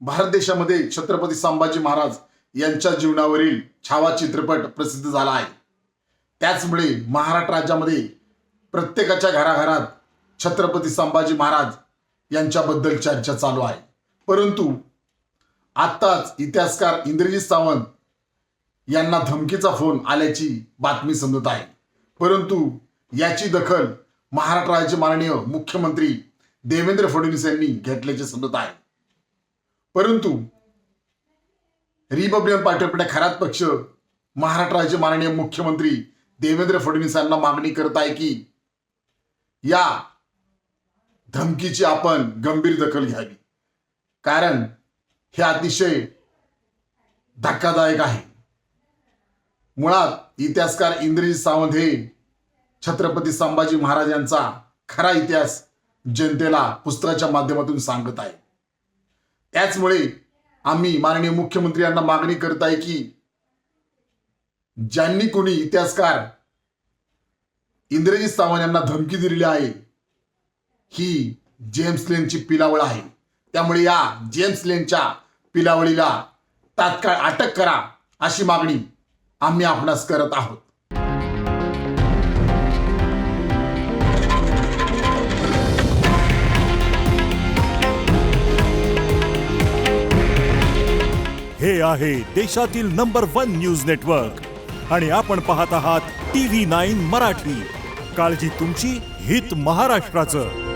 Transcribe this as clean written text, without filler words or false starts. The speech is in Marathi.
भारत देशामध्ये छत्रपती संभाजी महाराज यांच्या जीवनावरील छावा चित्रपट प्रसिद्ध झाला आहे। त्याचमुळे महाराष्ट्र राज्यामध्ये प्रत्येकाच्या घराघरात छत्रपती संभाजी महाराज यांच्याबद्दल चर्चा चालू आहे। परंतु आत्ताच इतिहासकार इंद्रजीत सावंत यांना धमकीचा फोन आल्याची बातमी समजत आहे। परंतु याची दखल महाराष्ट्र राज्याचे माननीय मुख्यमंत्री देवेंद्र फडणवीस यांनी घेतल्याचे समजत आहे। परंतु रिपब्लिकन पार्टी खरात पक्ष महाराष्ट्र राज्याचे माननीय मुख्यमंत्री देवेंद्र फडणवीस यांना मागणी करत आहे की या धमकीची आपण गंभीर दखल घ्यावी, कारण हे अतिशय धक्कादायक आहे। मुळात इतिहासकार इंद्रजीत सावंत हे छत्रपती संभाजी महाराज यांचा खरा इतिहास जनतेला पुस्तकाच्या माध्यमातून सांगत आहे। त्याचमुळे आम्ही माननीय मुख्यमंत्री यांना मागणी करत आहे की ज्यांनी कोणी इतिहासकार इंद्रजीत सावंत यांना धमकी दिलेली आहे ही जेम्स लेनची पिलावळ आहे। त्यामुळे या जेम्स लेनच्या पिलावळीला तात्काळ अटक करा अशी मागणी आम्ही आपणास करत आहोत। हे आहे देशातील नंबर 1 न्यूज नेटवर्क आणि आपण पाहत आहात TV9 मराठी। काळजी तुमची, हित महाराष्ट्राचं।